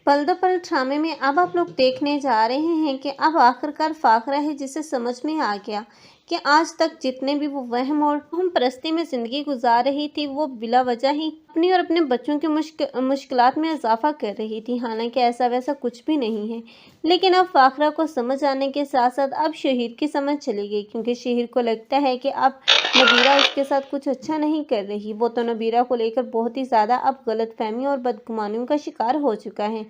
पल दो पल ड्रामे में अब आप लोग देखने जा रहे हैं कि अब आखिरकार फाखरा है जिसे समझ में आ गया कि आज तक जितने भी वो वहम और हम परस्ती में ज़िंदगी गुजार रही थी वो बिला वजह ही अपनी और अपने बच्चों की मुश्किलात में इजाफा कर रही थी। हालांकि ऐसा वैसा कुछ भी नहीं है, लेकिन अब फाखरा को समझ आने के साथ साथ अब शहीर की समझ चली गई, क्योंकि शहीर को लगता है कि अब नबीरा उसके साथ कुछ अच्छा नहीं कर रही। वो तो नबीरा को लेकर बहुत ही ज़्यादा अब गलतफहमी और बदगुमानियों का शिकार हो चुका है।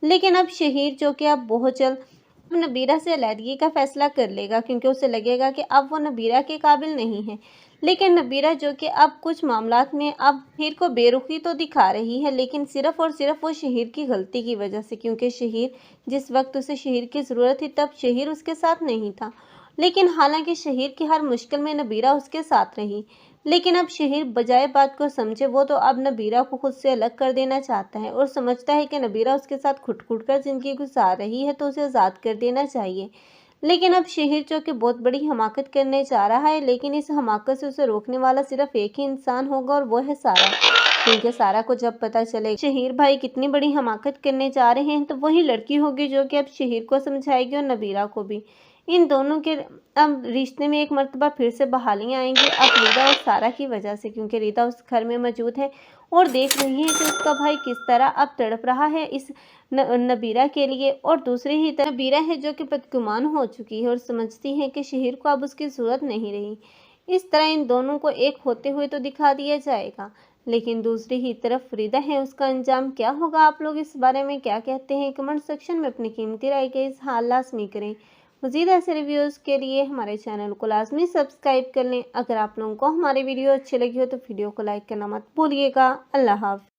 लेकिन अब शहीर जो कि अब बहुत जल्द नबीरा से अलहदगी का फैसला कर लेगा, क्योंकि उसे लगेगा कि अब वो नबीरा के काबिल नहीं है। लेकिन नबीरा जो कि अब कुछ मामलात में अब शहीर को बेरुखी तो दिखा रही है, लेकिन सिर्फ और सिर्फ वो शहीर की गलती की वजह से, क्योंकि शहीर जिस वक्त उसे शहीर की ज़रूरत थी तब शहीर उसके साथ नहीं था। लेकिन हालांकि शहीर की हर मुश्किल में नबीरा उसके साथ रही। लेकिन अब शहीर बजाय बात को समझे, वो तो अब नबीरा को खुद से अलग कर देना चाहता है और समझता है कि नबीरा उसके साथ खुट कर ज़िंदगी गुजार रही है तो उसे आज़ाद कर देना चाहिए। लेकिन अब शहीर जो कि बहुत बड़ी हमाकत करने जा रहा है, लेकिन इस हमाकत से उसे रोकने वाला सिर्फ एक ही इंसान होगा और वो है सारा। क्योंकि सारा को जब पता चले शहीर भाई कितनी बड़ी हमाकत करने जा रहे हैं तो वही लड़की होगी जो कि अब शहीर को समझाएगी और नबीरा को भी। इन दोनों के अब रिश्ते में एक मर्तबा फिर से बहालियाँ आएंगी, अब रिदा और सारा की वजह से, क्योंकि रिदा उस घर में मौजूद है और देख रही है कि उसका भाई किस तरह अब तड़प रहा है इस नबीरा के लिए। और दूसरी ही तरफ नबीरा है जो कि बदगुमान हो चुकी है और समझती है कि शहीर को अब उसकी ज़रूरत नहीं रही। इस तरह इन दोनों को एक होते हुए तो दिखा दिया जाएगा, लेकिन दूसरी ही तरफ फरीदा है, उसका अंजाम क्या होगा? आप लोग इस बारे में क्या कहते हैं? कमेंट सेक्शन में अपनी कीमती राय के इज़हार लाज़मी करें। मज़ीद ऐसे रिव्यूज़ के लिए हमारे चैनल को लाजमी सब्सक्राइब कर लें। अगर आप लोगों को हमारी वीडियो अच्छी लगी हो तो वीडियो को लाइक करना मत भूलिएगा। अल्लाह हाफ़िज़।